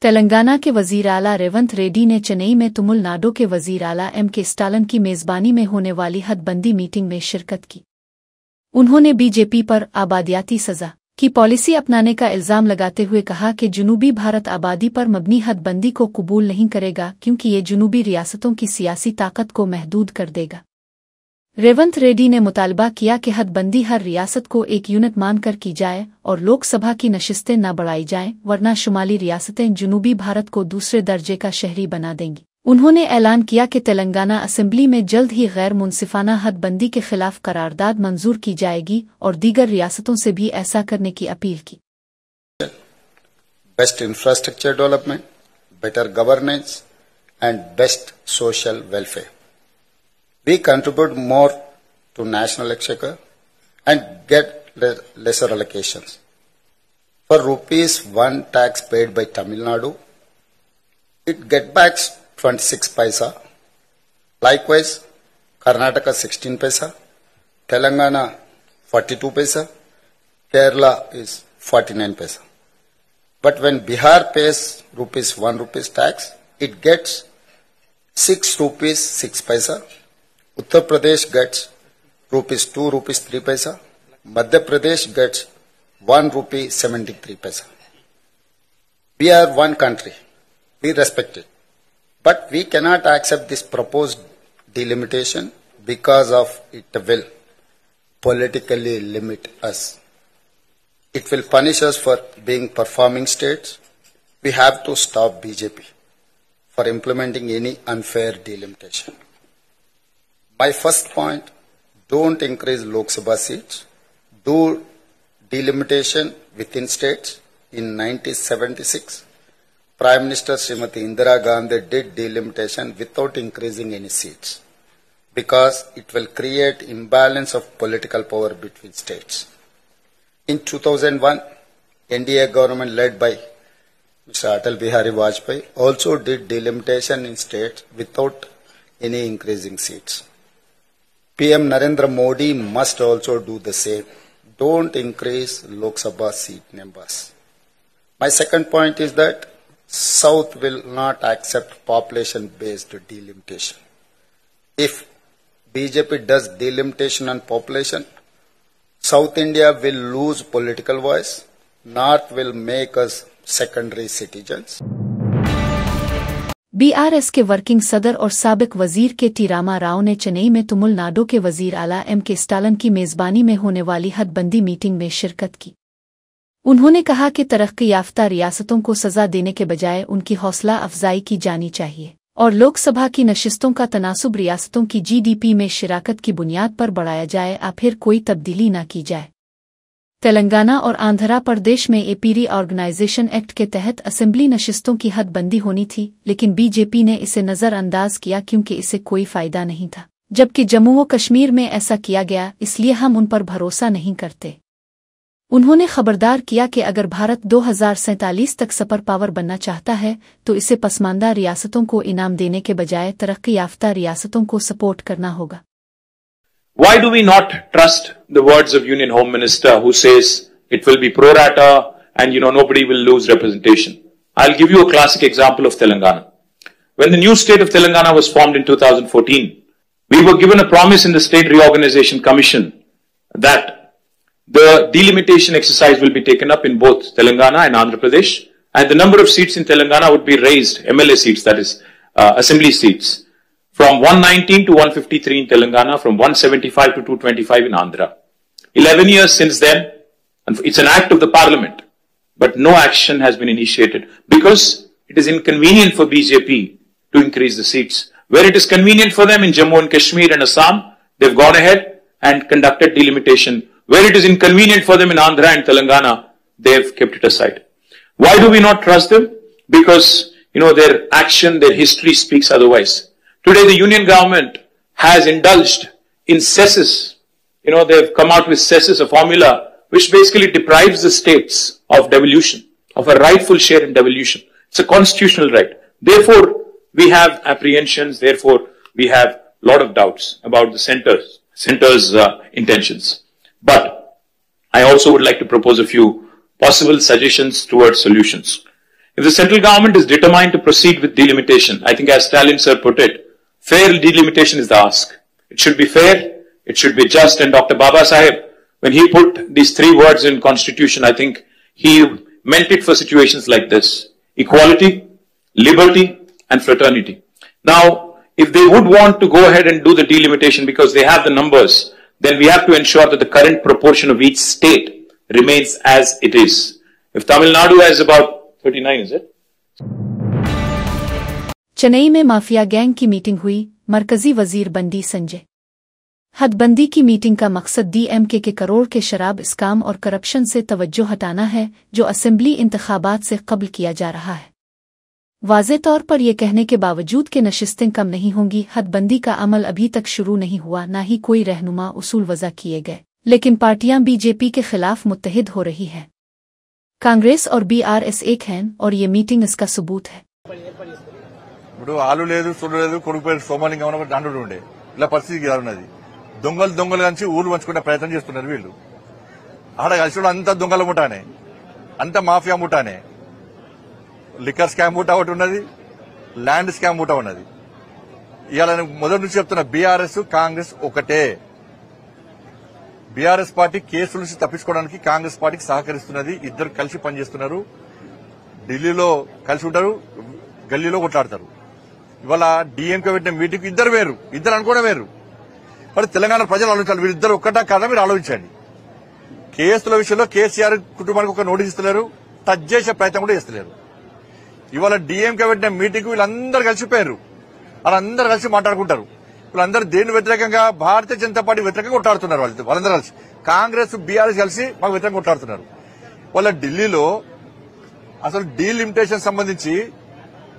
तेलंगाना के वजीर आला रेवंत रेड्डी ने चेन्नई में तमिलनाडु के वजीर आला M.K. स्टालिन की मेजबानी में होने वाली हदबंदी मीटिंग में शिरकत की। उन्होंने बीजेपी पर आबादियाती सजा की पॉलिसी अपनाने का इल्जाम लगाते हुए कहा कि जुनूबी भारत आबादी पर मबनी हदबंदी को कबूल नहीं करेगा क्योंकि ये जुनूबी रियासतों की सियासी ताकत को महदूद कर देगा। रेवंत रेड्डी ने मुतालबा किया कि हदबंदी हर रियासत को एक यूनिट मानकर की जाए और लोकसभा की नशिस्तें न बढ़ाई जाएं, वरना शुमाली रियासतें जुनूबी भारत को दूसरे दर्जे का शहरी बना देंगी। उन्होंने ऐलान किया कि तेलंगाना असेंबली में जल्द ही गैर मुनसिफाना हदबंदी के खिलाफ करारदाद मंजूर की जाएगी और दीगर रियासतों से भी ऐसा करने की अपील की। Best infrastructure development, better governance and best social welfare. We contribute more to national exchequer and get lesser allocations. For ₹1 tax paid by Tamil Nadu, it get back 26 paisa. Likewise, Karnataka 16 paisa, Telangana 42 paisa, Kerala is 49 paisa. But when Bihar pays ₹1 tax, it gets ₹6 6 paisa. Uttar Pradesh gets ₹2 3 paisa. Madhya Pradesh gets ₹1 73 paisa. We are one country. We respect it. But we cannot accept this proposed delimitation because of it will politically limit us. It will punish us for being performing states. We have to stop BJP for implementing any unfair delimitation. My first point, don't increase Lok Sabha seats. Do delimitation within states. In 1976, Prime Minister Srimati Indira Gandhi did delimitation without increasing any seats because it will create imbalance of political power between states. In 2001, NDA government led by Mr. Atal Bihari Vajpayee also did delimitation in states without any increasing seats. PM Narendra Modi must also do the same. Don't increase Lok Sabha seat numbers. My second point is that South will not accept population-based delimitation. If BJP does delimitation on population, South India will lose political voice. North will make us secondary citizens. BRS के working सदर और साबिक वजीर के T Rama Rao ने चेन्नई में तमिलनाडु के वजीर आला M.K. स्टालिन की मेजबानी में होने वाली हदबंदी मीटिंग में शिरकत की। उन्होंने कहा कि तरक्की याफ्ता रियासतों को सजा देने के बजाय उनकी हौसला अफजाई की जानी चाहिए और लोकसभा की नशिस्तों का तनासुब रियासतों की GDP में शिराकत की बुनियाद पर बढ़ाया जाए या फिर कोई तब्दीली न की जाए। तेलंगाना और आंध्र प्रदेश में एपीरी ऑर्गेनाइजेशन एक्ट के तहत असेंबली नशिस्तों की हदबंदी होनी थी, लेकिन बीजेपी ने इसे नज़रअंदाज किया क्योंकि इसे कोई फायदा नहीं था, जबकि जम्मू व कश्मीर में ऐसा किया गया, इसलिए हम उन पर भरोसा नहीं करते। उन्होंने खबरदार किया कि अगर भारत 2047 तक सुपर पावर बनना चाहता है तो इसे पसमानदा रियासतों को इनाम देने के बजाय तरक्की याफ्ता रियासतों को सपोर्ट करना होगा। Why do we not trust the words of Union Home Minister who says it will be pro rata and nobody will lose representation? I'll give you a classic example of Telangana. When the new state of Telangana was formed in 2014, we were given a promise in the State Reorganization Commission that the delimitation exercise will be taken up in both Telangana and Andhra Pradesh, and the number of seats in Telangana would be raised, MLA seats, that is, assembly seats, from 119 to 153 in Telangana, from 175 to 225 in Andhra. 11 years since then, and it's an act of the parliament, but no action has been initiated because it is inconvenient for BJP to increase the seats. Where it is convenient for them in Jammu and Kashmir and Assam, they've gone ahead and conducted delimitation. Where it is inconvenient for them in Andhra and Telangana, they've kept it aside. Why do we not trust them? Because, their action, their history speaks otherwise. Today, the union government has indulged in cesses. They've come out with cesses, a formula which basically deprives the states of devolution, of a rightful share in devolution. It's a constitutional right. Therefore, we have apprehensions. Therefore, we have a lot of doubts about the center's intentions. But I also would like to propose a few possible suggestions towards solutions. If the central government is determined to proceed with delimitation, I think as Stalin sir put it, fair delimitation is the ask. It should be fair, it should be just, and Dr. Baba Saheb, when he put these three words in constitution, I think he meant it for situations like this: equality, liberty, and fraternity. Now, if they would want to go ahead and do the delimitation because they have the numbers, then we have to ensure that the current proportion of each state remains as it is. If Tamil Nadu has about 39, is it? Chennai में mafia gang की meeting हुई, मरकजी वजीर बंदी संजय। हदबंदी की meeting का मकसद DMK के करोड़ के शराब स्काम और करप्शन से तवज्जो हटाना है, जो असेंबली इंतखाबात से कब्ल किया जा रहा है। वाज़े तौर पर यह कहने के बावजूद कि नशिस्तें कम नहीं होंगी, हदबंदी का अमल अभी तक शुरू नहीं हुआ, ना ही कोई रहनुमा उसूल वज़ा किए गए, लेकिन पार्टियां बीजेपी के खिलाफ मुत्तहिद हो रही हैं। कांग्रेस और बीआरएस एक हैं और ये मीटिंग इसका सबूत है। ఇప్పుడు ఆలు లేదు సొల్లు లేదు కొడుకు పేరు సోమలింగం అని దండు ఉండే ఇలా పరిస్థితి ఉన్నది. దొంగలు కలిసి ఊరు పంచుకునే ప్రయత్నం చేస్తున్నారు వీళ్ళు. ఆడ కలిసి అంతా దొంగల ముఠానే, అంతా మాఫియా ముఠానే. లిక్కర్ స్కామ్ ముఠా ఒకటి ఉన్నది, ల్యాండ్ స్కామ్ ముఠా ఉన్నది. ఇవాళ మొదటి నుంచి చెప్తున్న బీఆర్ఎస్ కాంగ్రెస్ ఒకటే. బీఆర్ఎస్ పార్టీ కేసుల నుంచి తప్పించుకోవడానికి కాంగ్రెస్ పార్టీకి సహకరిస్తున్నది. ఇద్దరు కలిసి పనిచేస్తున్నారు. ఢిల్లీలో కలిసి ఉంటారు, గల్లీలో కొట్లాడతారు. ఇవాళ డీఎంకే పెట్టిన మీటింగ్ ఇద్దరు వేరు, ఇద్దరు అనుకోవడం వేరు. మరి తెలంగాణ ప్రజలు ఆలోచించాలి, వీరిద్దరు ఒక్కటా కాదా మీరు ఆలోచించండి. కేసుల విషయంలో కేసీఆర్ కుటుంబానికి ఒక నోటీస్ ఇస్తలేరు, టచ్ చేసే ప్రయత్నం కూడా చేస్తలేరు. ఇవాళ డీఎంకే పెట్టిన మీటింగ్ వీళ్ళందరూ కలిసిపోయారు, వాళ్ళందరూ కలిసి మాట్లాడుకుంటారు. వీళ్ళందరూ దేని వ్యతిరేకంగా, భారతీయ జనతా పార్టీ వ్యతిరేకంగా కొట్లాడుతున్నారు. వాళ్ళందరూ కలిసి కాంగ్రెస్ బీఆర్ఎస్ కలిసి మాకు వ్యతిరేకంగా కొట్లాడుతున్నారు. వాళ్ళ ఢిల్లీలో అసలు డీలిమిటేషన్ సంబంధించి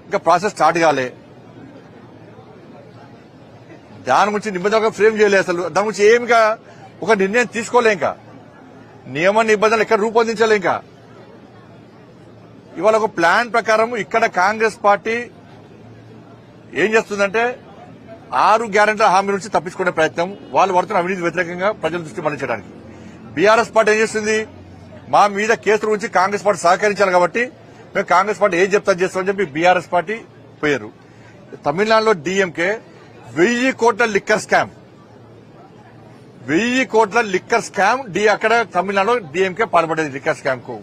ఇంకా ప్రాసెస్ స్టార్ట్ కాలే, దాని గురించి నిబంధనగా ఫ్రేమ్ చేయలేదు, అసలు దాని గురించి ఏమిగా ఒక నిర్ణయం తీసుకోలే, ఇంకా నియమ నిబంధనలు ఎక్కడ రూపొందించలే. ఇంకా ఇవాళ ఒక ప్లాన్ ప్రకారం ఇక్కడ కాంగ్రెస్ పార్టీ ఏం చేస్తుందంటే 6 గ్యారెంటీల హామీ నుంచి తప్పించుకునే ప్రయత్నం, వాళ్ళు పడుతున్న అవినీతి వ్యతిరేకంగా ప్రజల దృష్టి మళ్లించడానికి. బీఆర్ఎస్ పార్టీ ఏం చేస్తుంది, మా మీద కేసుల గురించి కాంగ్రెస్ పార్టీ సహకరించాలి కాబట్టి మేము కాంగ్రెస్ పార్టీ ఏం చెప్తా చేస్తామని చెప్పి బీఆర్ఎస్ పార్టీ పోయారు. తమిళనాడులో డీఎంకే 1000 కోట్ల లిక్కర్ స్కామ్, 1000 కోట్ల లిక్కర్ స్కామ్ అక్కడ తమిళనాడులో డీఎంకే పాల్పడేది లిక్కర్ స్కామ్ को।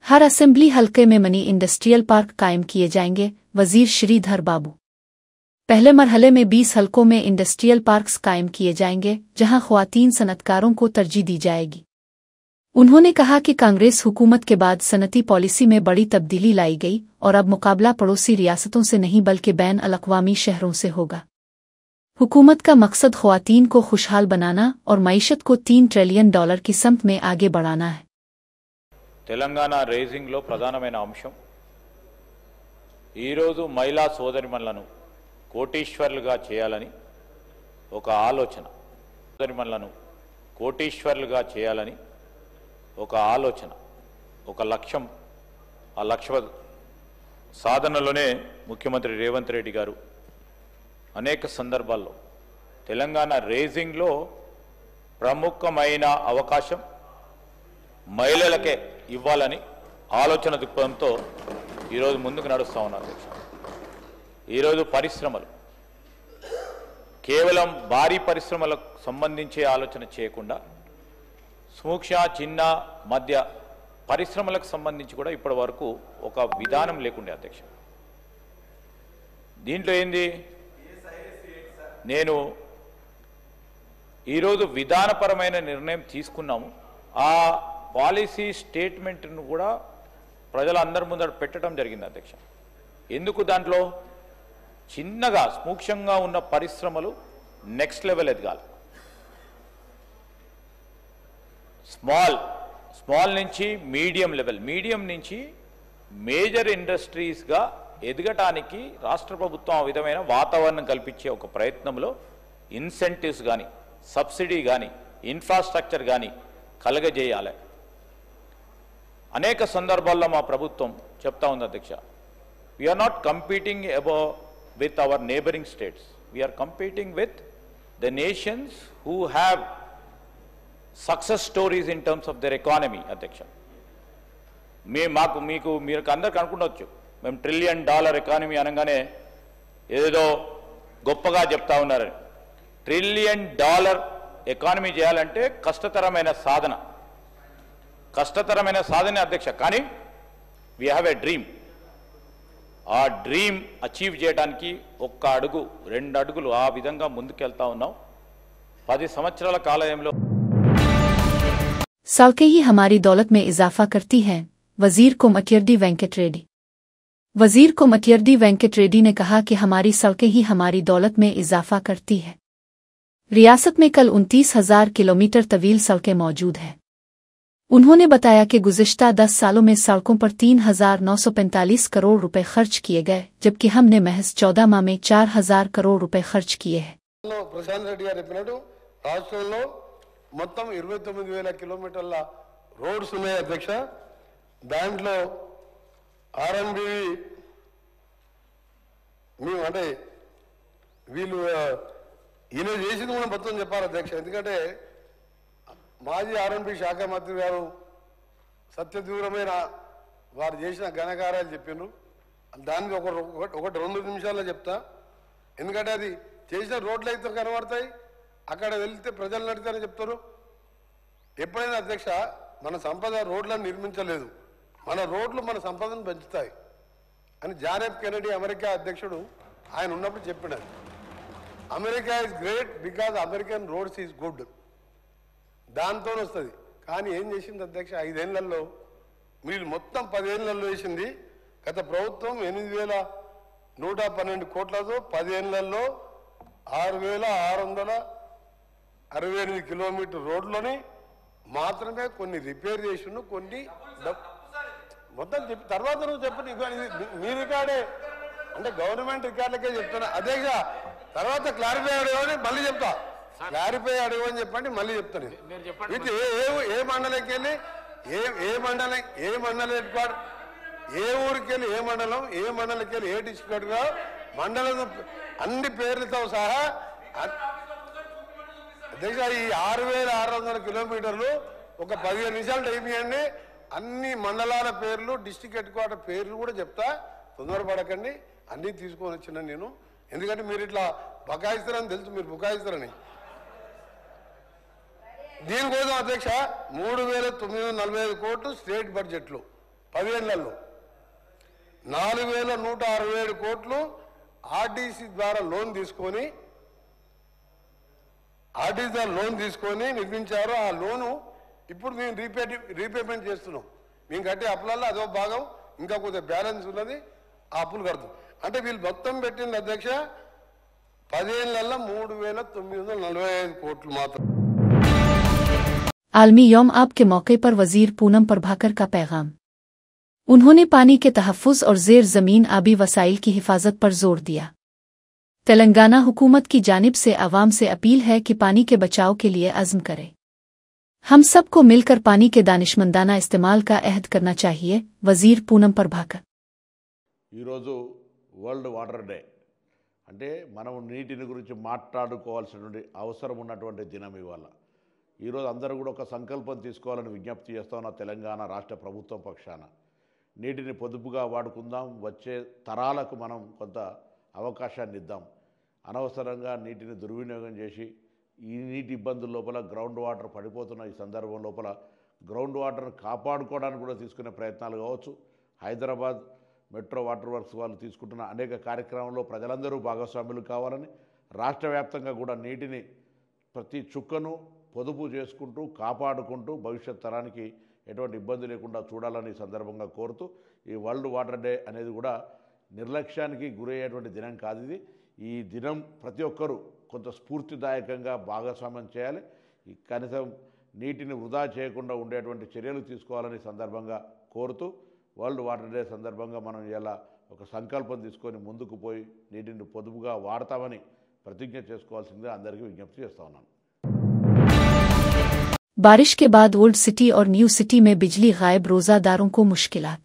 हर असेंबली हलके में मनी इंडस्ट्रियल पार्क कायम किए जाएंगे, वजीर श्रीधर बाबू। पहले मरहले में 20 हलकों में इंडस्ट्रियल पार्क्स कायम किए जाएंगे, जहां ख्वातीन सनतकारों को तरजीह दी जाएगी। उन्होंने कहा कि कांग्रेस हुकूमत के बाद सनती पॉलिसी में बड़ी तब्दीली लाई गई और अब मुकाबला पड़ोसी रियासतों से नहीं बल्कि बैन अल-अक़वामी शहरों से होगा। हुकूमत का मकसद ख्वातीन को खुशहाल बनाना और मईशत को $3 ट्रिलियन की समत में आगे बढ़ाना है। తెలంగాణ రేజింగ్లో ప్రధానమైన అంశం ఈరోజు మహిళా సోదరిమణులను కోటీశ్వర్లుగా చేయాలని ఒక ఆలోచన, సోదరిమణులను కోటీశ్వర్లుగా చేయాలని ఒక ఆలోచన, ఒక లక్ష్యం. ఆ లక్ష్య సాధనలోనే ముఖ్యమంత్రి రేవంత్ రెడ్డి గారు అనేక సందర్భాల్లో తెలంగాణ రేజింగ్లో ప్రముఖమైన అవకాశం మహిళలకే ఇవ్వాలని ఆలోచన దృక్పథంతో ఈరోజు ముందుకు నడుస్తూ ఉన్నారు. ఈరోజు పరిశ్రమలు కేవలం భారీ పరిశ్రమలకు సంబంధించే ఆలోచన చేయకుండా సూక్ష్మ చిన్న మధ్య పరిశ్రమలకు సంబంధించి కూడా ఇప్పటి వరకు ఒక విధానం లేకుండే అధ్యక్ష. దీంట్లో ఏంది, నేను ఈరోజు విధానపరమైన నిర్ణయం తీసుకున్నాము. ఆ పాలసీ స్టేట్మెంట్ను కూడా ప్రజలందరి ముందర పెట్టడం జరిగింది అధ్యక్ష. ఎందుకు దాంట్లో చిన్నగా సూక్ష్మంగా ఉన్న పరిశ్రమలు నెక్స్ట్ లెవెల్ ఎదగాలి, స్మాల్ నుంచి మీడియం లెవెల్, మీడియం నుంచి మేజర్ ఇండస్ట్రీస్గా ఎదగటానికి రాష్ట్ర ప్రభుత్వం ఆ విధమైన వాతావరణం కల్పించే ఒక ప్రయత్నంలో ఇన్సెంటివ్స్ కానీ సబ్సిడీ కానీ ఇన్ఫ్రాస్ట్రక్చర్ కానీ కలగజేయాలి. అనేక సందర్భాల్లో మా ప్రభుత్వం చెప్తా ఉంది అధ్యక్ష, we're not competing with our neighbouring states, we're competing with the nations who have success stories in terms of their economy అధ్యక్ష. మీకు అందరికి అనుకుండొచ్చు, మేము $1 ట్రిలియన్ ఎకానమీ అనగానే ఏదో గొప్పగా చెప్తా ఉన్నారు. $1 ట్రిలియన్ ఎకానమీ చేయాలంటే కష్టతరమైన సాధన అధ్యక్ష. కానీ వీ హ్యావ్ ఎ డ్రీమ్. ఆ డ్రీమ్ అచీవ్ చేయడానికి 1 అడుగు 2 అడుగులు ఆ విధంగా ముందుకెళ్తా ఉన్నాం. 10 సంవత్సరాల కాలంలో सड़कें ही हमारी दौलत में इजाफा करती हैं, वजीर कोमटियर्दी वेंकट रेड्डी। वजीर कोमटियर्दी वेंकट रेड्डी ने कहा कि हमारी सड़कें ही हमारी दौलत में इजाफा करती हैं। रियासत में कल 29,000 किलोमीटर तवील सड़कें मौजूद हैं। उन्होंने बताया कि गुज़िश्ता 10 सालों में सड़कों पर 3,945 करोड़ रुपए खर्च किए गए, जबकि हमने महज 14 माह में 4,000 करोड़ रुपए खर्च किए हैं। ప్రశాంత్ రెడ్డి గారు చెప్పినట్టు రాష్ట్రంలో మొత్తం 29,000 కిలోమీటర్ల రోడ్స్ ఉన్నాయి అధ్యక్ష. దాంట్లో ఆర్ఎండ్బి మేము అంటే వీళ్ళు ఈయన చేసింది కూడా మొత్తం చెప్పాలి అధ్యక్ష. ఎందుకంటే మాజీ ఆర్ఎండ్బి శాఖ మంత్రి గారు సత్యదూరమైన వారు చేసిన ఘనకార్యాలు చెప్పిండ్రు. దానికి ఒకటి 2 నిమిషాల్లో చెప్తా. ఎందుకంటే అది చేసిన రోడ్లు అయితే కనబడతాయి, అక్కడ వెళ్తే ప్రజలు నడితేనే చెప్తారు. ఎప్పుడైనా అధ్యక్ష మన సంపద రోడ్లను నిర్మించలేదు, మన రోడ్లు మన సంపదను పెంచుతాయి అని జాన్ ఎఫ్ కెనడీ అమెరికా అధ్యక్షుడు ఆయన ఉన్నప్పుడు చెప్పినారు. America is great because American roads is good, దాంతో వస్తుంది. కానీ ఏం చేసింది అధ్యక్ష 5 ఏళ్లలో, మీరు మొత్తం 10 ఏళ్లలో వేసింది. గత ప్రభుత్వం 8,112 కోట్లతో 10 ఏళ్లలో 6,668 కిలోమీటర్ రోడ్లని మాత్రమే కొన్ని రిపేర్ చేసిండు, కొన్ని మొత్తం చెప్పి తర్వాత నువ్వు చెప్పండి. మీ రికార్డే అంటే గవర్నమెంట్ రికార్డులకే చెప్తున్నా అధ్యక్ష. తర్వాత క్లారిఫై అడగని మళ్ళీ చెప్తా, క్లారిఫై అడగని చెప్పండి మళ్ళీ చెప్తాను. ఇది ఏ మండలంకి వెళ్ళి ఏ మండలం హెడ్ క్వార్టర్, ఏ ఊరికి వెళ్ళి ఏ మండలంకి వెళ్ళి ఏ డిస్ట్రిక్ట్ గా మండలం అన్ని పేర్లతో సహా అధ్యక్ష ఈ 6,600 కిలోమీటర్లు ఒక 15 నిమిషాలు టైం ఇవ్వండి. అన్ని మండలాల పేర్లు డిస్ట్రిక్ట్ హెడ్ క్వార్టర్ పేర్లు కూడా చెప్తా, తొందరపడకండి. అన్నీ తీసుకొని వచ్చిన నేను, ఎందుకంటే మీరు ఇట్లా బకాయిస్తారని తెలుసు, మీరు బుకాయిస్తారని. దీనికోసం అధ్యక్ష 3,945 కోట్లు స్టేట్ బడ్జెట్లు 10 ఏళ్లలో, 4,167 కోట్లు ఆర్టీసీ ద్వారా లోన్ తీసుకొని నిర్మించారు. ఆ లోను ఇప్పుడు మేము రీపేమెంట్ చేస్తున్నాం. మేము కట్టే అప్పులలో అదో భాగం ఇంకా కొద్దిగా బ్యాలెన్స్ ఉన్నది, ఆ అప్పులు కడతాం. అంటే వీళ్ళు మొత్తం పెట్టింది అధ్యక్ష 10 ఏళ్లలో 3,945 కోట్లు మాత్రం. आलमी यौम आब के मौके पर वजीर पूनम प्रभाकर का पैगाम। उन्होंने पानी के तहफ़्फ़ुज़ और ज़ेर ज़मीन आबी वसाइल की हिफाजत पर जोर दिया। तेलंगाना हुकूमत की जानिब से अवाम से अपील है कि पानी के बचाव के लिए अज़्म करें। हम सबको मिलकर पानी के दानिशमंदाना इस्तेमाल का अहद करना चाहिए। वजीर पूनम प्रभाकर। ఈరోజు వరల్డ్ వాటర్ డే అంటే మనం నీటిని గురించి మాట్లాడుకోవాల్సినటువంటి అవసరం ఉన్నటువంటి దినం ఇవాళ. ఈరోజు అందరూ కూడా ఒక సంకల్పం తీసుకోవాలని విజ్ఞప్తి చేస్తున్న తెలంగాణ రాష్ట్ర ప్రభుత్వం పక్షాన. నీటిని పొదుపుగా వాడుకుందాం, వచ్చే తరాలకు మనం కొంత అవకాశాన్ని ఇద్దాం. అనవసరంగా నీటిని దుర్వినియోగం చేసి ఈ నీటి ఇబ్బందుల లోపల గ్రౌండ్ వాటర్ పడిపోతున్న ఈ సందర్భం లోపల గ్రౌండ్ వాటర్ను కాపాడుకోవడానికి కూడా తీసుకునే ప్రయత్నాలు కావచ్చు. హైదరాబాద్ మెట్రో వాటర్ వర్క్స్ వాళ్ళు తీసుకుంటున్న అనేక కార్యక్రమాల్లో ప్రజలందరూ భాగస్వాములు కావాలని, రాష్ట్ర వ్యాప్తంగా కూడా నీటిని ప్రతి చుక్కను పొదుపు చేసుకుంటూ కాపాడుకుంటూ భవిష్యత్ తరానికి ఎటువంటి ఇబ్బంది లేకుండా చూడాలని సందర్భంగా కోరుతూ, ఈ వరల్డ్ వాటర్ డే అనేది కూడా నిర్లక్ష్యానికి గురయ్యేటువంటి దినం కాదు ఇది. ఈ దినం ప్రతి ఒక్కరూ కొంత స్ఫూర్తిదాయకంగా భాగస్వామ్యం చేయాలి. ఈ కనీసం నీటిని వృధా చేయకుండా ఉండేటువంటి చర్యలు తీసుకోవాలని సందర్భంగా కోరుతూ, వరల్డ్ వాటర్ డే సందర్భంగా మనం ఇలా ఒక సంకల్పం తీసుకొని ముందుకు పోయి నీటిని పొదుపుగా వాడతామని ప్రతిజ్ఞ చేసుకోవాల్సిందిగా అందరికీ విజ్ఞప్తి చేస్తా ఉన్నాను. बारिश के बाद ओल्ड सिटी और न्यू सिटी में बिजली गायब, रोज़ादारों को मुश्किलात।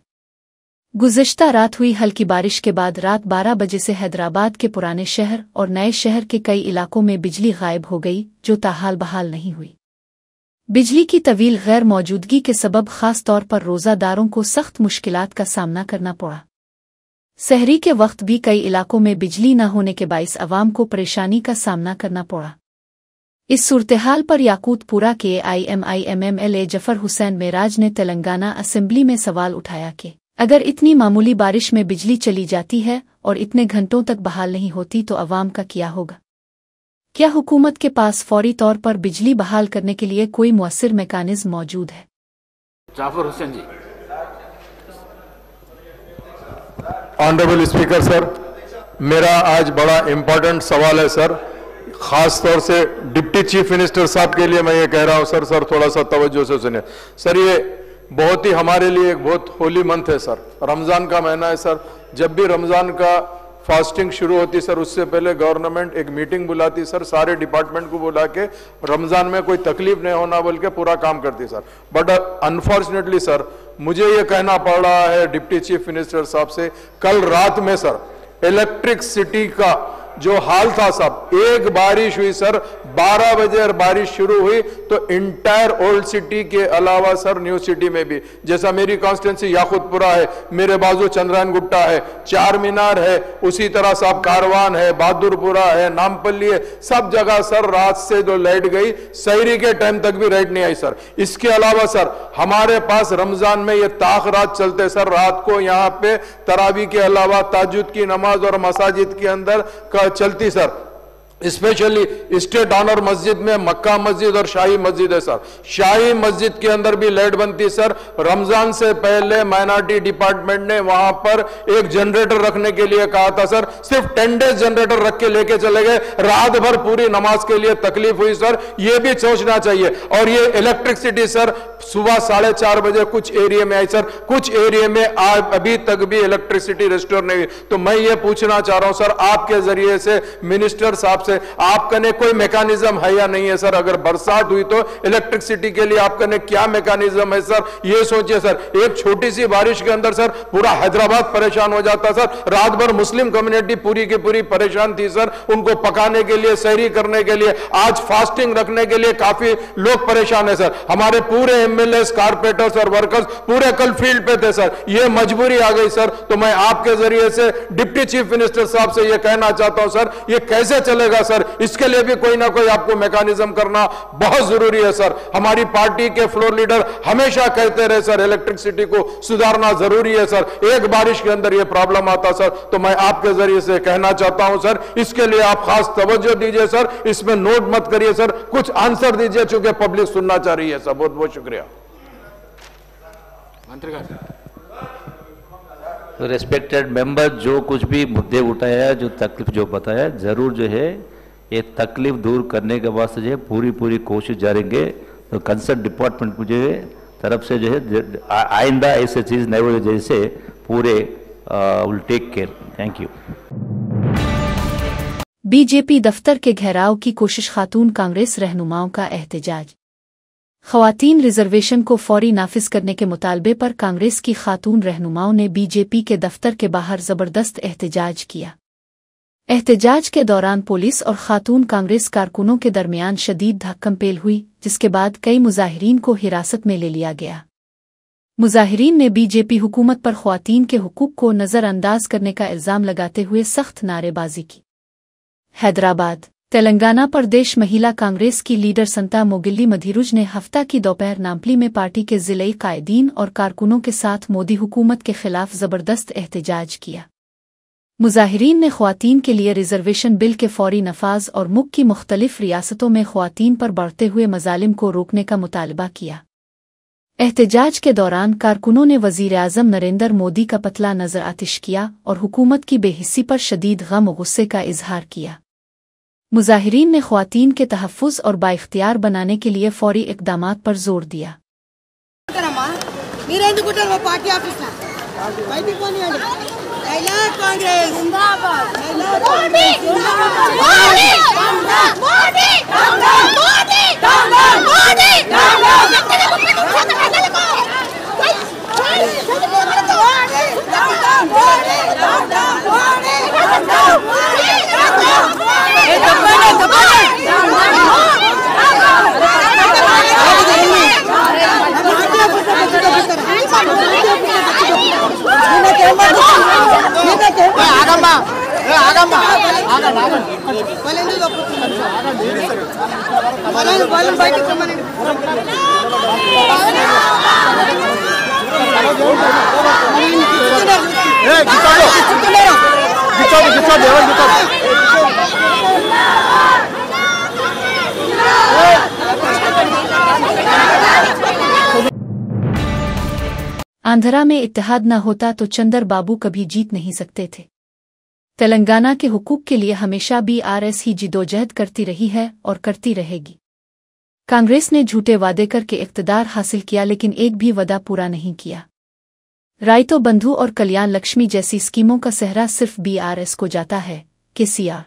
गुज़िश्ता रात हुई हल्की बारिश के बाद रात 12 बजे से हैदराबाद के पुराने शहर और नए शहर के कई इलाकों में बिजली गायब हो गई, जो ताहाल बहाल नहीं हुई। बिजली की तवील गैर मौजूदगी के सबब खास तौर पर रोज़ादारों को सख्त मुश्किलात का सामना करना पड़ा। सहरी के वक्त भी कई इलाकों में बिजली न होने के बाइस अवाम को परेशानी का सामना करना पड़ा। इस सूरतहाल पर याकूतपुरा के IMIM जफर हुसैन मेराज ने तेलंगाना असेंबली में सवाल उठाया कि अगर इतनी मामूली बारिश में बिजली चली जाती है और इतने घंटों तक बहाल नहीं होती तो अवाम का क्या होगा? क्या हुकूमत के पास फौरी तौर पर बिजली बहाल करने के लिए कोई मुअस्सिर मैकेनिज्म मौजूद है? जाफर हुसैन जी। ऑनरेबल स्पीकर सर, मेरा आज बड़ा इम्पोर्टेंट सवाल है सर, खास तौर से डिप्टी चीफ मिनिस्टर साहब के लिए मैं ये कह रहा हूं सर थोड़ा सा तवज्जो से सुनिए सर। ये बहुत ही हमारे लिए एक बहुत होली मंथ है सर, रमजान का महीना है सर। जब भी रमजान का फास्टिंग शुरू होती सर, उससे पहले गवर्नमेंट एक मीटिंग बुलाती सर, सारे डिपार्टमेंट को बुला के रमजान में कोई तकलीफ नहीं होना बोल के पूरा काम करती सर। बट अनफॉर्चुनेटली सर, मुझे ये कहना पड़ रहा है डिप्टी चीफ मिनिस्टर साहब से, कल रात में सर इलेक्ट्रिसिटी का जो हाल था साहब, एक बारिश हुई सर, 12 बजे और बारिश शुरू हुई तो इंटायर ओल्ड सिटी के अलावा सर न्यू सिटी में भी, जैसा मेरी कॉन्स्टिट्यूंसी याकूतपुरा है, मेरे बाजू चंद्रायन गुट्टा है, चार मीनार है, उसी तरह साहब कारवान है, बहादुरपुरा है, नामपल्ली है, सब जगह सर रात से जो लाइट गई, सहरी के टाइम तक भी लाइट नहीं आई सर। इसके अलावा सर हमारे पास रमजान में ये ताक रात चलते सर, रात को यहाँ पे तरावी के अलावा ताजुद की नमाज और मसाजिद के अंदर चलती सर, स्पेशली स्टेट ऑनर मस्जिद में मक्का मस्जिद और शाही मस्जिद है सर। शाही मस्जिद के अंदर भी लाइट बनती सर। रमजान से पहले माइनॉरिटी डिपार्टमेंट ने वहां पर एक जनरेटर रखने के लिए कहा था सर, सिर्फ 10 डेज जनरेटर रख के लेके चले गए, रात भर पूरी नमाज के लिए तकलीफ हुई सर। ये भी सोचना चाहिए। और ये इलेक्ट्रिसिटी सर सुबह 4:30 बजे कुछ एरिया में आई सर, कुछ एरिया में अभी तक भी इलेक्ट्रिसिटी रिस्टोर नहीं हुई। तो मैं ये पूछना चाह रहा हूं सर आपके जरिए से मिनिस्टर साहब से, आपका ने कोई मैकेनिज्म है या नहीं है सर? अगर बरसात हुई तो इलेक्ट्रिसिटी के लिए आपका ने क्या मैकेनिज्म है सर? ये सोचिए सर, एक छोटी सी बारिश के अंदर सर पूरा हैदराबाद परेशान हो जाता सर। रात भर मुस्लिम कम्युनिटी पूरी की पूरी परेशान थी सर, उनको पकाने के लिए, सहरी करने के लिए, आज फास्टिंग रखने के लिए काफी लोग परेशान है सर। हमारे पूरे एमएलएस, कारपोरेटर्स और वर्कर्स पूरे कल फील्ड पे थे सर। ये मजबूरी आ गई सर। तो मैं आपके जरिए से डिप्टी चीफ मिनिस्टर साहब से ये कहना चाहता हूं सर, ये कैसे चलेगा सर? इसके लिए भी कोई ना कोई आपको मैकेनिज्म करना बहुत जरूरी है सर। हमारी पार्टी के फ्लोर लीडर हमेशा कहते रहे सर, इलेक्ट्रिसिटी को सुधारना जरूरी है सर। एक बारिश के अंदर ये प्रॉब्लम आता सर। तो मैं आपके जरिए से कहना चाहता हूं सर, इसके लिए आप खास तवज्जो दीजिए सर, इसमें नोट मत करिए सर, कुछ आंसर दीजिए, चूंकि पब्लिक सुनना चाह रही है सर। बहुत बहुत शुक्रिया। तो रेस्पेक्टेड मेंबर, जो कुछ भी मुद्दे उठाया, जो तकलीफ जो बताया, जरूर जो है ये तकलीफ दूर करने के वास्ते जो है पूरी कोशिश जारी है। तो कंसर्न डिपार्टमेंट को जो है तरफ से जो है आइंदा ऐसे चीज़ नहीं हो जैसे पूरे will take care. Thank you. BJP दफ्तर के घेराव की कोशिश, खातून कांग्रेस रहनुमाओं का एहतजाज। ख़वातीन रिजर्वेशन को फौरी नाफिज करने के मुतालबे पर कांग्रेस की खातून रहनुमाओं ने बीजेपी के दफ्तर के बाहर जबरदस्त एहतजाज किया। एहतजाज के दौरान पुलिस और खातून कांग्रेस कारकुनों के दरमियान शदीद धक्कम-पेल हुई, जिसके बाद कई मुजाहिरीन को हिरासत में ले लिया गया। मुजाहिरीन ने बीजेपी हुकूमत पर ख़वातीन के हुकूक को नज़रअंदाज करने का इल्ज़ाम लगाते हुए सख्त नारेबाजी की। हैदराबाद, तेलंगाना प्रदेश महिला कांग्रेस की लीडर संता मोगिल्ली मधीरुज ने हफ्ता की दोपहर नाम्पली में पार्टी के जिले कायदीन और कारकुनों के साथ मोदी हुकूमत के खिलाफ जबरदस्त एहतजाज किया। मुजाहिरीन ने ख़वातीन के लिए रिजर्वेशन बिल के फौरी नफाज और मुल्क की मुख्तलिफ रियासतों में ख़वातीन पर बढ़ते हुए मजालिम को रोकने का मुतालबा किया। एहतजाज के दौरान कारकुनों ने वज़ीर-ए-आज़म नरेंद्र मोदी का पतला नजर आतिश किया और हुकूमत की बेहिस्सी पर शदीद गम और गुस्से का इजहार किया। मुजाहिरीन ने ख़वातीन के तहफ़्फ़ुज़ और बाइख्तियार बनाने के लिए फौरी इक़दामात पर जोर दिया। आंध्रा में इत्तेहाद न होता तो चंदर बाबू कभी जीत नहीं सकते थे। तेलंगाना के हुकूक के लिए हमेशा बीआरएस ही जिदोजहद करती रही है और करती रहेगी। कांग्रेस ने झूठे वादे करके इक़्तिदार हासिल किया, लेकिन एक भी वादा पूरा नहीं किया। राइतो बंधु और कल्याण लक्ष्मी जैसी स्कीमों का सेहरा सिर्फ बीआरएस को जाता है। केसीआर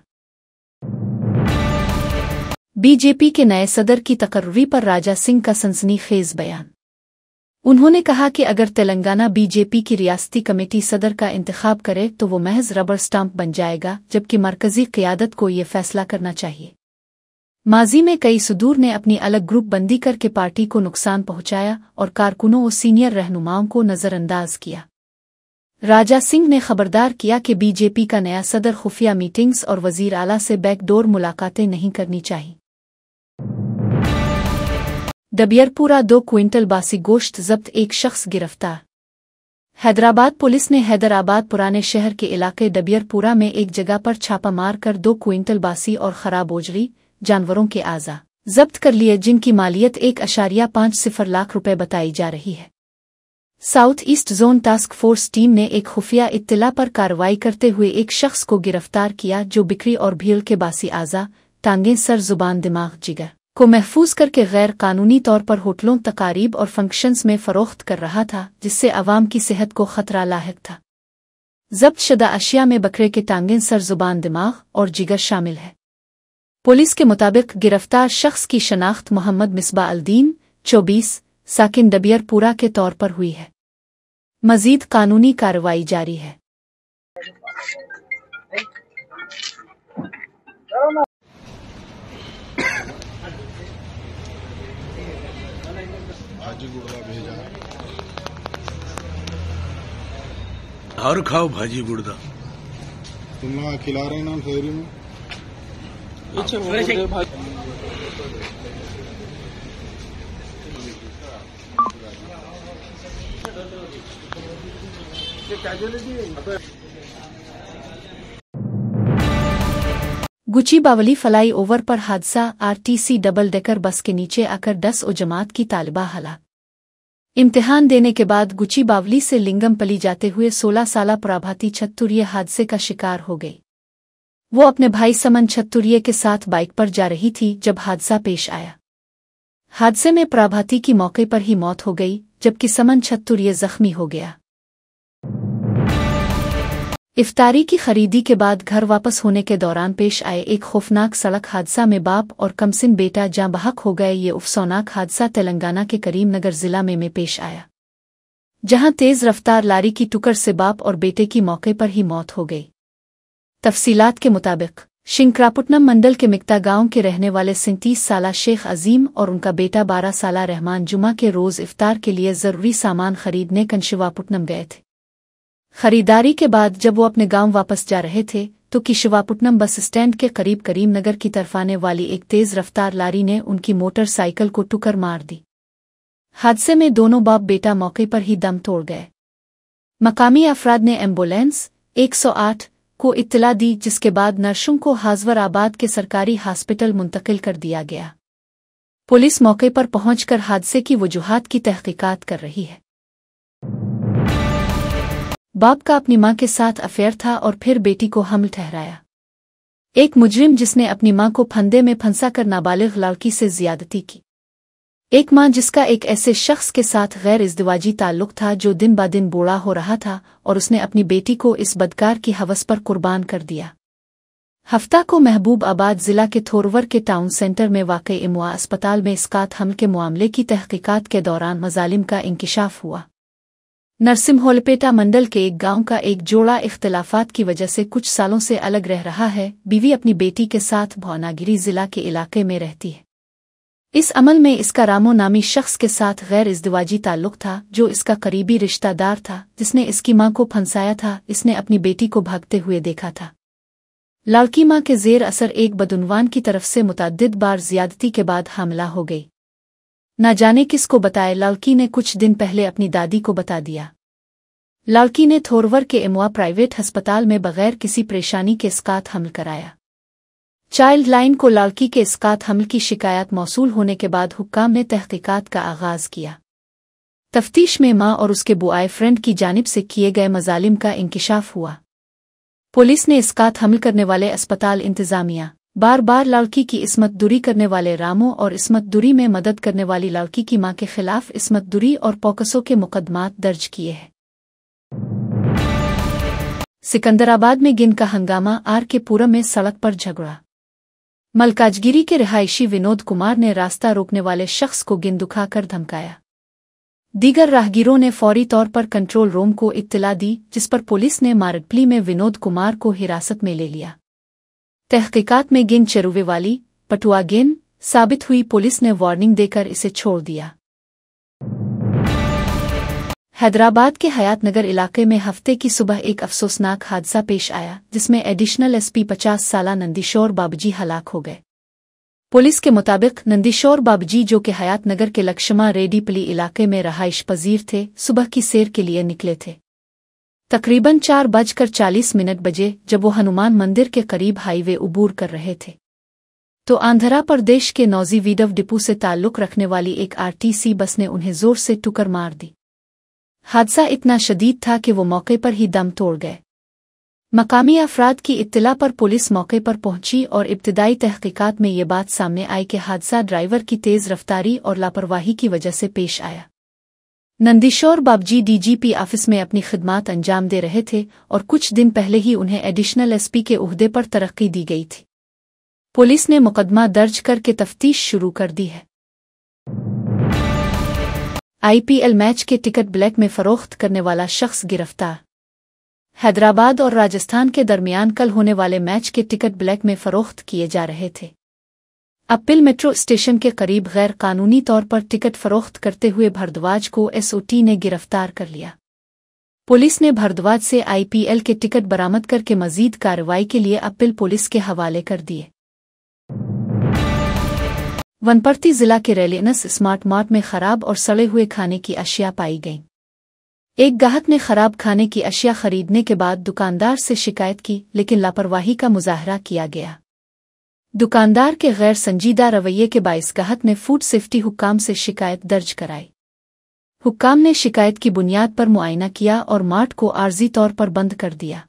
बीजेपी के नए सदर की तकर्री पर राजा सिंह का सनसनीखेज बयान। उन्होंने कहा कि अगर तेलंगाना बीजेपी की रियासती कमेटी सदर का इंतखाब करे तो वो महज रबर स्टाम्प बन जाएगा, जबकि मरकजी क़ियादत को ये फैसला करना चाहिए। माजी में कई सदूर ने अपनी अलग ग्रुप बंदी करके पार्टी को नुकसान पहुंचाया और कारकुनों और सीनियर रहनुमाओं को नज़रअंदाज किया। राजा सिंह ने खबरदार किया कि बीजेपी का नया सदर खुफिया मीटिंग्स और वजीर आला से बैकडोर मुलाकातें नहीं करनी चाहिए। डबियरपुरा 2 क्विंटल बासी गोश्त जब्त, एक शख्स गिरफ्तार। हैदराबाद पुलिस ने हैदराबाद पुराने शहर के इलाके डबियरपुरा में एक जगह पर छापा मारकर 2 क्विंटल बासी और खराब ओजरी जानवरों के आज़ा जब्त कर लिए, जिनकी मालियत 1.50 लाख रुपए बताई जा रही है। South east zone task force team ने एक खुफिया इत्तला पर कार्रवाई करते हुए एक शख्स को गिरफ्तार किया जो बिक्री और भीड़ के बासी आज़ा, टांगें, सर, जुबान, दिमाग, जिगर को महफूज करके गैर कानूनी तौर पर होटलों, तकारीब और फंक्शंस में फरोख्त कर रहा था, जिससे अवाम की सेहत को खतरा लाहिक था। जब्त शुदा अशिया में बकरे के टांगें, सर, जुबान, दिमाग और जिगर शामिल है। पुलिस के मुताबिक गिरफ्तार शख्स की शनाख्त मोहम्मद मिसबा अल-दीन 24 साकिन डबियरपुरा के तौर पर हुई है। मजीद कानूनी कार्रवाई जारी है। भाजी गुड़दा भेजा और खाओ भाजी गुड़दा। तुम लोग खिला रहे हैं ना शहरी में। गुची बावली फ्लाई ओवर पर हादसा, आरटीसी डबल डेकर बस के नीचे आकर 10 जमात की तालिबा हलाक। इम्तिहान देने के बाद गुची बावली से लिंगमपली जाते हुए 16 साला प्रभाती छत्तुरिये हादसे का शिकार हो गई। वो अपने भाई समन छत्तुरिये के साथ बाइक पर जा रही थी जब हादसा पेश आया। हादसे में प्रभाती की मौके पर ही मौत हो गई, जबकि समन छत्तुरिये जख्मी हो गया। इफ्तारी की खरीदी के बाद घर वापस होने के दौरान पेश आए एक खौफनाक सड़क हादसा में बाप और कमसिन बेटा जाँ बहक हो गए। ये अफसोसनाक हादसा तेलंगाना के करीमनगर जिला में पेश आया, जहां तेज रफ्तार लारी की टुक्कर से बाप और बेटे की मौके पर ही मौत हो गई। तफसीलात के मुताबिक शिंक्रापुटनम मंडल के मिक्ता गांव के रहने वाले 37 साला शेख अजीम और उनका बेटा 12 साला रहमान जुमा के रोज इफ्तार के लिए जरूरी सामान खरीदने कंशिवापुटनम गए थे। खरीदारी के बाद जब वो अपने गांव वापस जा रहे थे तो किशिवापुटनम बस स्टैंड के करीब करीमनगर की तरफ आने वाली एक तेज रफ्तार लारी ने उनकी मोटरसाइकिल को टुक्कर मार दी। हादसे में दोनों बाप बेटा मौके पर ही दम तोड़ गए। मकामी अफराद ने एम्बुलेंस 108 को इत्तला दी, जिसके बाद नर्सों को हाजवराबाद के सरकारी हॉस्पिटल मुंतकिल कर दिया गया। पुलिस मौके पर पहुंचकर हादसे की वजूहात की तहकीकात कर रही है। बाप का अपनी मां के साथ अफेयर था और फिर बेटी को हमल ठहराया। एक मुजरिम जिसने अपनी मां को फंदे में फंसा कर नाबालिग लड़की से ज्यादती की। एक मां जिसका एक ऐसे शख्स के साथ गैर इज़्दिवाजी ताल्लुक था जो दिन ब दिन बूढ़ा हो रहा था, और उसने अपनी बेटी को इस बदकार की हवस पर कुर्बान कर दिया। हफ्ता को महबूब आबाद जिला के थोरवर के टाउन सेंटर में वाक़ई इमुआ अस्पताल में इस्कात हमल के मामले की तहकीकात के दौरान मजालिम का इंकिशाफ हुआ। नरसिम्होलपेटा मंडल के एक गांव का एक जोड़ा इख्तिलाफात की वजह से कुछ सालों से अलग रह रहा है। बीवी अपनी बेटी के साथ भवनागिरी जिला के इलाके में रहती है। इस अमल में इसका रामो नामी शख्स के साथ गैर इज़्दिवाजी ताल्लुक था, जो इसका करीबी रिश्तेदार था, जिसने इसकी मां को फंसाया था। इसने अपनी बेटी को भागते हुए देखा था। लड़की मां के जेर असर एक बदउनवान की तरफ से मुतअद्दिद बार ज्यादती के बाद हमला हो गई। न जाने किसको बताए, लड़की ने कुछ दिन पहले अपनी दादी को बता दिया। लड़की ने थोरवर के इमवा प्राइवेट अस्पताल में बगैर किसी परेशानी के इसकात हमल कराया। चाइल्ड लाइन को लड़की के इसकात हमल की शिकायत मौसूल होने के बाद हुक्काम ने तहकीकात का आगाज किया। तफ्तीश में मां और उसके बॉयफ्रेंड की जानिब से किए गए मजालिम का इंकिशाफ हुआ। पुलिस ने इसकात हमल करने वाले अस्पताल इंतजामिया, बार बार लड़की की इस्मत दुरी करने वाले रामों और इस्मत दुरी में मदद करने वाली लड़की की मां के खिलाफ इस्मत दुरी और पॉक्सो के मुकदमात दर्ज किए हैं। सिकंदराबाद में गिन का हंगामा, आर के पुरम में सड़क पर झगड़ा। मलकाजगिरी के रिहायशी विनोद कुमार ने रास्ता रोकने वाले शख्स को गिन दुखाकर धमकाया। दीगर राहगीरों ने फौरी तौर पर कंट्रोल रूम को इत्तला दी, जिस पर पुलिस ने मारडपली में विनोद कुमार को हिरासत में ले लिया। तहकीकात में गिन चरुवे वाली पटुआ गिन साबित हुई, पुलिस ने वार्निंग देकर इसे छोड़ दिया। हैदराबाद के हयातनगर इलाके में हफ्ते की सुबह एक अफसोसनाक हादसा पेश आया, जिसमें एडिशनल एसपी 50 साला नंदीशोर बाबजी हलाक हो गए। पुलिस के मुताबिक नंदीशोर बाबजी, जो कि हयातनगर के लक्ष्मा रेड्डीपल्ली इलाके में रहाइश पजीर थे, सुबह की सैर के लिए निकले थे। तकरीबन 4:40 बजे जब वो हनुमान मंदिर के करीब हाईवे उबूर कर रहे थे तो आंध्र प्रदेश के नौजीवीडव डिपो से ताल्लुक रखने वाली एक आरटीसी बस ने उन्हें जोर से टक्कर मार दी। हादसा इतना शदीद था कि वो मौके पर ही दम तोड़ गए। मकामी अफराद की इत्तला पर पुलिस मौके पर पहुंची और इब्तिदाई तहकीकात में ये बात सामने आई कि हादसा ड्राइवर की तेज रफ्तारी और लापरवाही की वजह से पेश आया। नंदीशोर बाबजी डीजीपी ऑफिस में अपनी खिदमात अंजाम दे रहे थे और कुछ दिन पहले ही उन्हें एडिशनल एसपी के ओहदे पर तरक्की दी गई थी। पुलिस ने मुकदमा दर्ज करके तफ्तीश शुरू कर दी है। आईपीएल मैच के टिकट ब्लैक में फरोख्त करने वाला शख्स गिरफ्तार। हैदराबाद और राजस्थान के दरमियान कल होने वाले मैच के टिकट ब्लैक में फरोख्त किए जा रहे थे। अप्पिल मेट्रो स्टेशन के करीब गैर कानूनी तौर पर टिकट फरोख्त करते हुए भारद्वाज को एसओटी ने गिरफ्तार कर लिया। पुलिस ने भारद्वाज से आईपीएल के टिकट बरामद करके मजीद कार्रवाई के लिए अप्पिल पुलिस के हवाले कर दिए। वनपर्ती जिला के रेलियनस स्मार्ट मार्ट में खराब और सड़े हुए खाने की अशिया पाई गईं। एक गाहक ने खराब खाने की अशिया खरीदने के बाद दुकानदार से शिकायत की, लेकिन लापरवाही का मुजाहरा किया गया। दुकानदार के गैर संजीदा रवैये के बाइस गाहक ने फूड सेफ्टी हुक्काम से शिकायत दर्ज कराई। हुक्काम ने शिकायत की बुनियाद पर मुआयना किया और मार्ट को आर्जी तौर पर बंद कर दिया।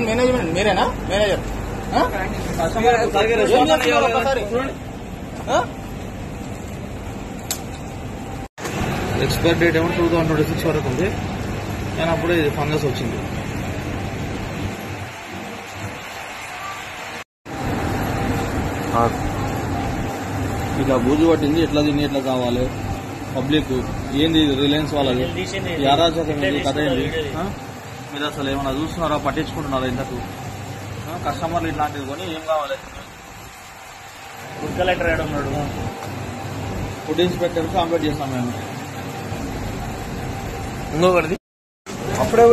మేనేజ్మెంట్ మీరేనా మేనేజర్ ఎక్స్పైర్ డేట్ ఏమో 2026 వరకు ఉంది. నేను అప్పుడే ఫంగస్ వచ్చింది. ఇట్లా బూజు పట్టింది, ఎట్లా తిని ఎట్లా కావాలి పబ్లిక్ ఏంది రిలయన్స్ వాళ్ళది యారాజకం కథ ఏంది? మీరు అసలు ఏమన్నా చూస్తున్నారా, పట్టించుకుంటున్నారా? ఇంతకు కస్టమర్లు ఇట్లాంటివి కొని ఏం కావాలి? ఫుడ్ కలెక్టర్ ఏడు ఉన్నాడు, ఫుడ్ ఇన్స్పెక్టర్ కాంప్లీట్ చేస్తాం మేము. ఇంకొకటిది అప్పుడే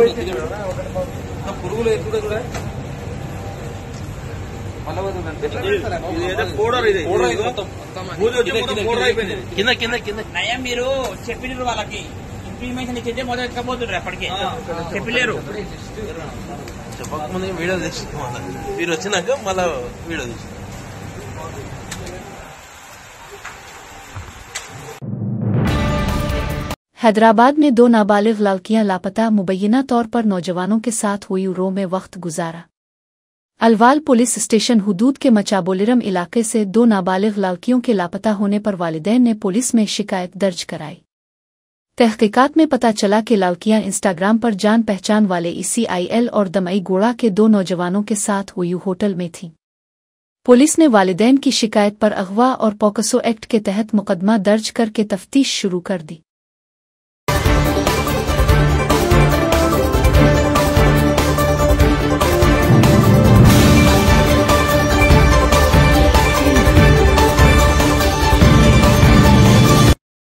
పురుగులు ఎక్కువ కూడా కింద కింద కింద నయం. మీరు చెప్పినారు వాళ్ళకి ఇన్ఫర్మేషన్ ఇచ్చింటే మొదలు ఎక్కబోతుండ్రు, అప్పటికే చెప్పలేరు. చెప్పకముందు వీడియో తీసి మీరు వచ్చినాక మళ్ళా వీడియో తీసి. हैदराबाद में 2 नाबालिग लड़कियां लापता, मुबैना तौर पर नौजवानों के साथ हुई रो में वक्त गुजारा। अलवाल पुलिस स्टेशन हुदूद के मचाबोलिरम इलाके से 2 नाबालिग लड़कियों के लापता होने पर वालिदैन ने पुलिस में शिकायत दर्ज कराई। तहकीकात में पता चला कि लड़कियां इंस्टाग्राम पर जान पहचान वाले ECIL और दमई गोड़ा के 2 नौजवानों के साथ ओयू होटल में थीं। पुलिस ने वालिदैन की शिकायत पर अगवा और पॉक्सो एक्ट के तहत मुकदमा दर्ज करके तफ्तीश शुरू कर दी।